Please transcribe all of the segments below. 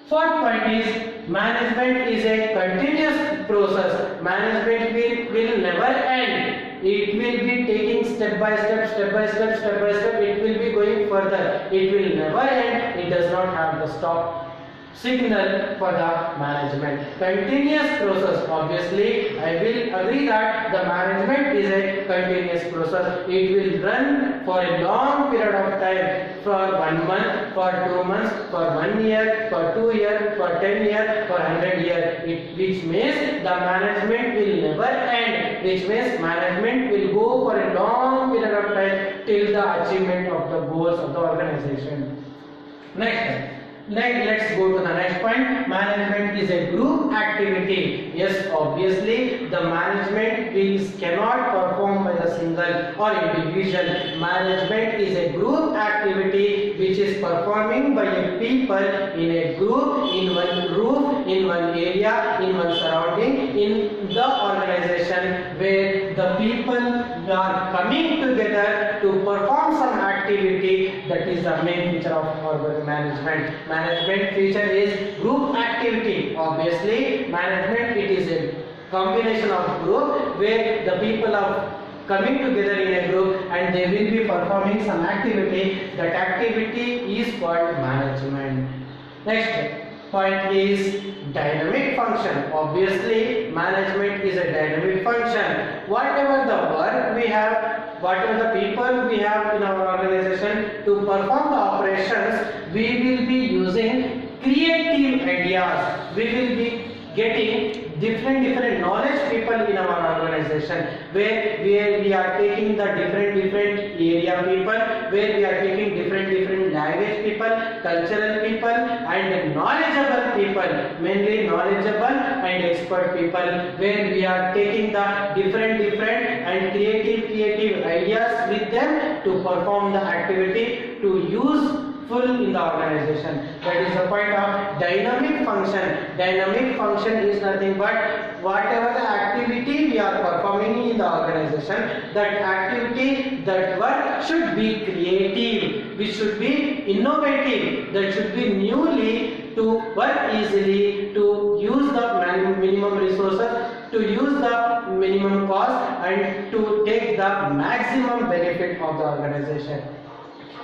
Fourth point is management is a continuous process. Management will never end. It will be taking step by step, step by step, step by step. It will be going further. It will never end. It does not have the stop signal for the management. Continuous process. Obviously, I will agree that the management is a continuous process. It will run for a long period of time, for 1 month, for 2 months, for 1 year, for 2 years, for 10 years, for 100 years. Which means the management will never end. Which means management will go for a long period of time till the achievement of the goals of the organization. Let's go to the next point. Management is a group activity. Yes, obviously the management cannot perform by the single or individual. Management is a group activity which is performing by a people in a group, in one group, in one area, in one surrounding, in the organization, where the people are coming together to perform some activity. That is the main feature of management. Management feature is group activity. Obviously, management, it is a combination of group where the people are coming together in a group and they will be performing some activity. That activity is called management. Next point is dynamic function. Obviously, management is a dynamic function. Whatever the work we have, whatever the people we have in our organization to perform the operations, we will be using creative ideas. We will be getting different knowledge people in our organization, where we are taking the different area people, where we are taking different language people, cultural people, and knowledgeable people, mainly knowledgeable and expert people, where we are taking the different and creative ideas with them to perform the activity, to use full in the organization. That is the point of dynamic function. Dynamic function is nothing but whatever the activity we are performing in the organization, that activity, that work should be creative, which should be innovative, that should be newly, to work easily, to use the minimum resources, to use the minimum cost, and to take the maximum benefit of the organization.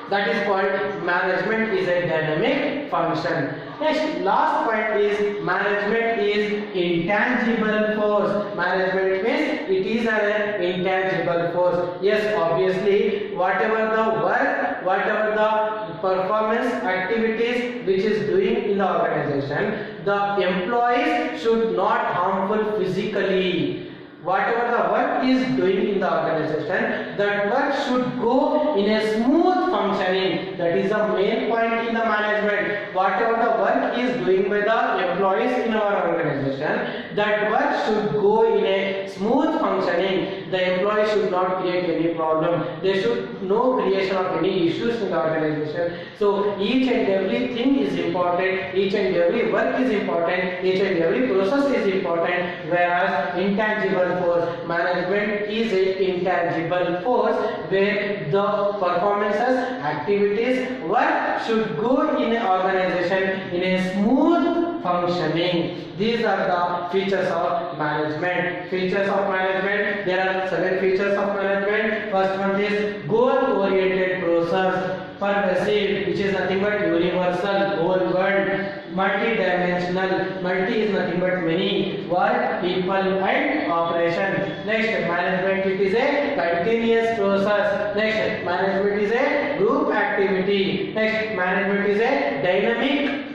That is called management is a dynamic function. Next, last point is management is intangible force. Management means it is an intangible force. Yes, obviously, whatever the work, whatever the performance activities which is doing in the organization, the employees should not harmful physically. Whatever the work is doing in the organization, that work should go in a smooth functioning. That is the main point in the management. Whatever the work is doing by the employees in our organization, that work should go in a smooth functioning. The employees should not create any problem. There should no creation of any issues in the organization. So each and everything is important. Each and every work is important. Each and every process is important. Whereas intangible force, management is a intangible force where the performances, activities, work should go in an organization in a smooth functioning. These are the features of management. Features of management, there are 7 features of management. First one is goal oriented process. Pervasive, which is nothing but universal, whole world. Multi-dimensional, multi is nothing but many, work, people and operation. Next, management, it is a continuous process. Next, management is a group activity. Next, management is a dynamic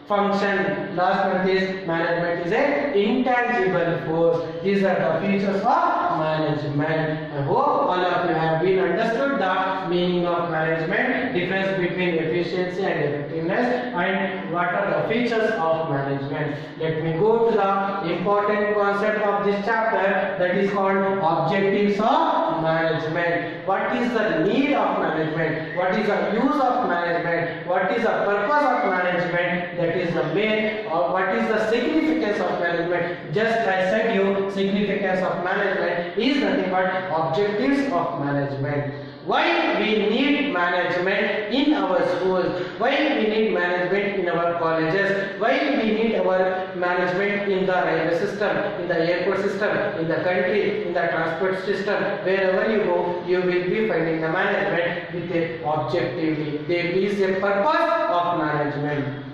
function. Last one is management is a intangible force. These are the features of management. I hope all of you have been understood the meaning of management, difference between efficiency and effectiveness, and what are the features of management. Let me go to the important concept of this chapter, that is called objectives of management. What is the need of management? What is the use of management? What is the purpose of management? That is the main, or what is the significance of management? Just I said you, significance of management is nothing but objectives of management. Why we need management in our schools? Why we need management in our colleges? Why we need our management in the railway system, in the airport system, in the country, in the transport system? Wherever you go, you will be finding the management with a objectively. There is a purpose of management.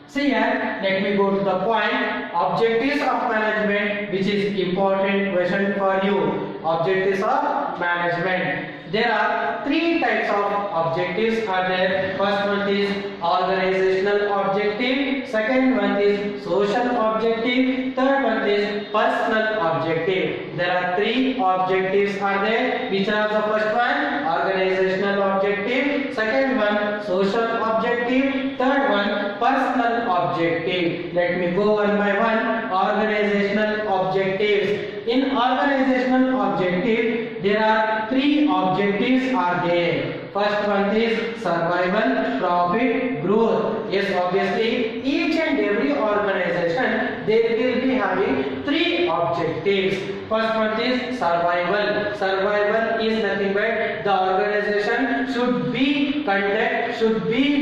See here, let me go to the point. Objectives of management, which is important question for you. Objectives of management. There are three types of objectives are there. First one is organizational objective. Second one is social objective. Third one is personal objective. There are three objectives are there. Which are the first one? Organizational objective. Second one social objective. Third one personal objective. Let me go one by one. Organizational objectives. In organizational objective, there are three objectives are there. First one is survival, profit, growth. Yes, obviously, each and every organization they will be having three objectives. First one is survival. Survival is nothing but the organization should be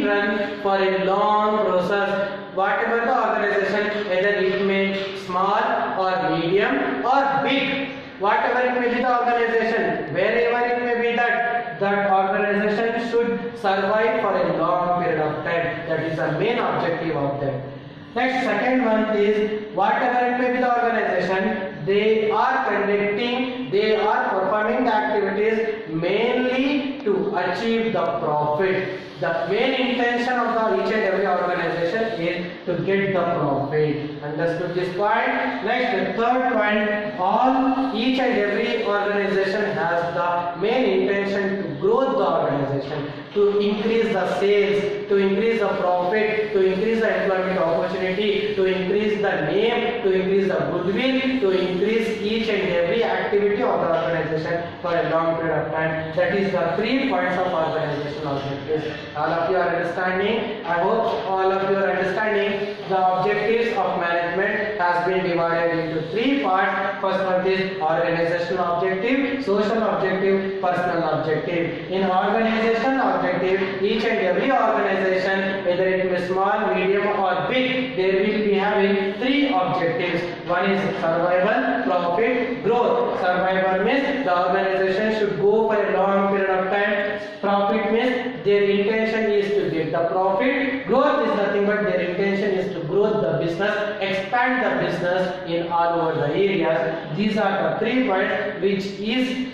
run for a long process. Whatever the organization, whether it may be small or medium or big, whatever it may be the organization, wherever it may be that organization should survive for a long period of time. That is the main objective of them. Next, second one is whatever it may be the organization, they are performing the activities mainly to achieve the profit. The main intention of the each and every organization is to get the profit. Understood this point? Next, the third point, each and every organization has the main intention to grow the organization, to increase the sales, to increase the profit, to increase the employment opportunity, to increase the name, to increase the goodwill, to increase each and every activity of the organization for a long period of time. That is the 3 points of organizational objectives. All of you are understanding? I hope all of you are understanding. The objectives of management has been divided into 3 parts. First one is organizational objective, social objective, personal objective. In organizational objective, each and every organization, whether it be small, medium or big, they will be having 3 objectives. One is survival, profit, growth. Survival means the organization should go for a long period of time. Profit means their intention is to get the profit. Growth is nothing but their intention is to grow the business, expand the business in all over the areas. These are the 3 points which is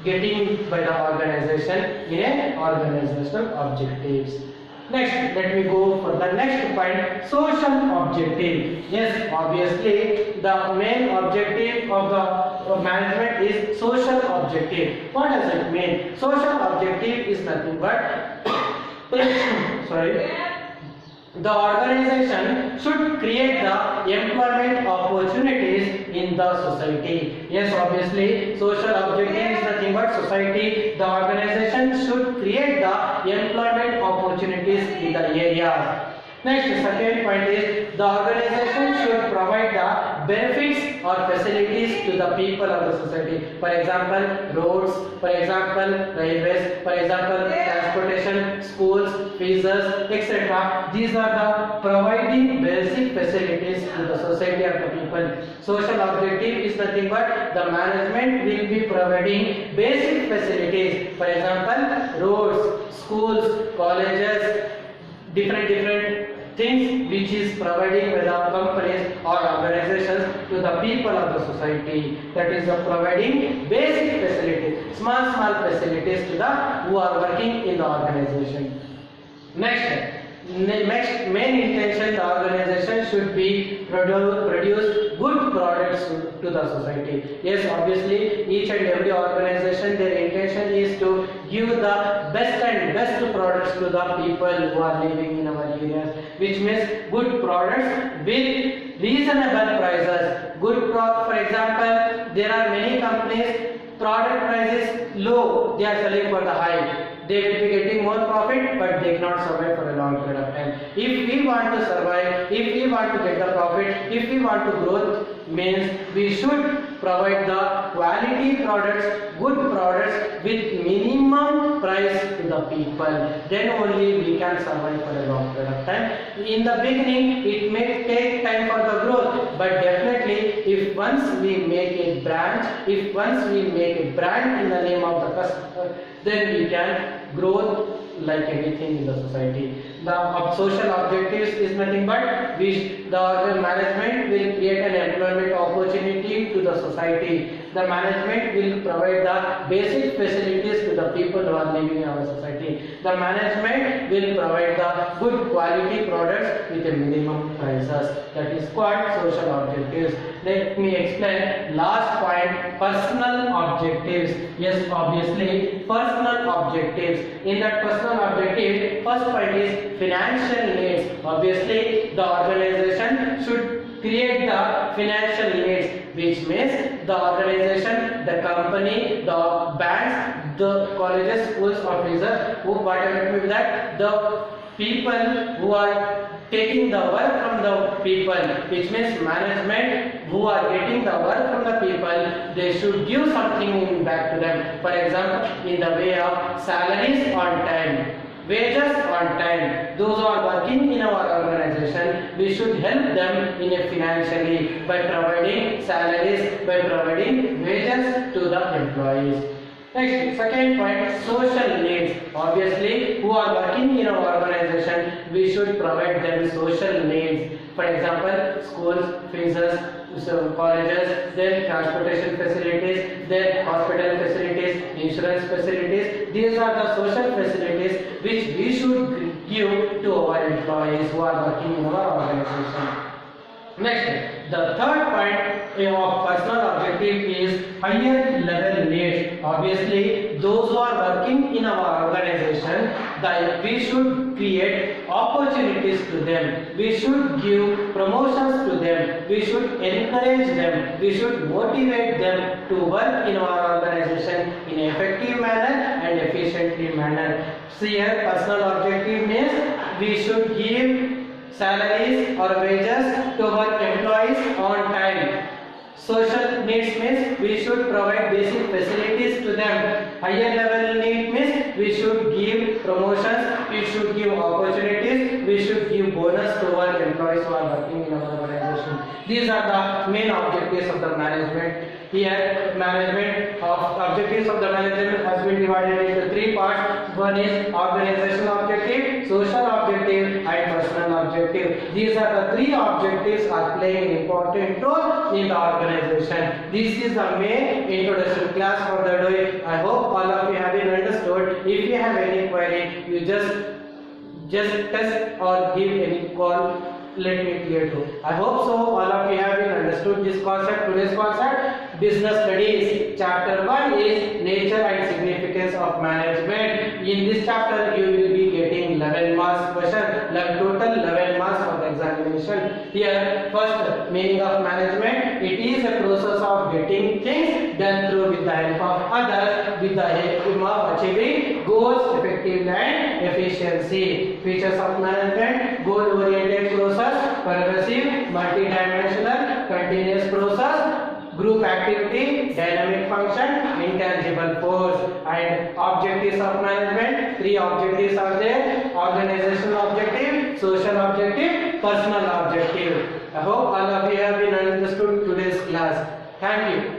getting by the organization in a organizational objectives. Next, let me go for the next point, social objective. Yes, obviously the main objective of the management is social objective. What does it mean? Social objective is nothing but the organization should create the employment opportunities in the society. Yes, obviously, social objective is nothing but society. The organization should create the employment opportunities in the areas. Next, second point is the organization should provide the benefits or facilities to the people of the society. For example, roads, for example, railways, for example, transportation, schools, fees, etc. These are the providing basic facilities to the society of the people. Social objective is nothing but the management will be providing basic facilities. For example, roads, schools, colleges, different things which is providing by the companies or organizations to the people of the society. That is providing basic facilities, small facilities to the who are working in the organization. Next, main intention the organization should be produce good products to the society. Yes, obviously each and every organization their intention is to give the best products to the people who are living in our areas, which means good products with reasonable prices. For example, there are many companies product price is low, they are selling for the high. They will be getting more profit, but they cannot survive for a long period of time. If we want to survive, if we want want to get the profit, if we want to grow, means we should provide the quality products, good products with minimum price to the people. Then only we can survive for a long period of time. In the beginning, it may take time for the growth, but definitely, if once we make a branch, if once we make a brand in the name of the customer, then we can grow like anything in the society. The social objectives is nothing but the management will create an employment opportunity to the society. The management will provide the basic facilities to the people who are living in our society. The management will provide the good quality products with a minimum prices. That is called social objectives. Let me explain. Last point, personal objectives. Yes, obviously, personal objectives. In that personal objective, first point is financial needs. Obviously, the organization should create the financial needs, which means the organization, the company, the banks, the colleges, schools, officers, whatever it may be, that the people who are taking the work from the people, which means management who are getting the work from the people, they should give something back to them. For example, in the way of salaries on time, wages on time. Those who are working in our organization, we should help them in a financially by providing salaries, by providing wages to the employees. Next, second point, social needs. Obviously, who are working in our organization, we should provide them social needs. For example, schools, fees, colleges, then transportation facilities, then hospital facilities, insurance facilities. These are the social facilities which we should give to our employees who are working in our organization. Next, the third point of personal objective is higher level needs. Obviously, those who are working in our organization, we should create opportunities to them. We should give promotions to them. We should encourage them. We should motivate them to work in our organization in an effective manner and efficiently manner. See here, personal objective means we should give salaries or wages to our employees on time. Social needs means we should provide basic facilities to them. Higher level need means we should give promotions, we should give opportunities, we should give bonus to our employees who are working in our organization. These are the main objectives of the management. Here, objectives of the management has been divided into three parts. One is organizational objective, social objective, and personal objective. These are the three objectives are playing an important role in the organization. This is the main introduction class for the day. I hope all of you have been understood. If you have any query, you just test or give any call. Let me clear too. I hope so all of you have been understood this concept. Today's concept, business studies. Chapter 1 is nature and significance of management. In this chapter, you will be getting 11 marks question. Total 11 marks for the examination. Here, first, meaning of management. It is a process of getting things done through with the help of others, with the aim of achieving goals effectively and efficiency. Features of management: goal-oriented process, progressive, multidimensional, continuous process, group activity, dynamic function, intangible force. And objectives of management, three objectives are there: organizational objective, social objective, personal objective. I hope all of you have been understood today's class. Thank you.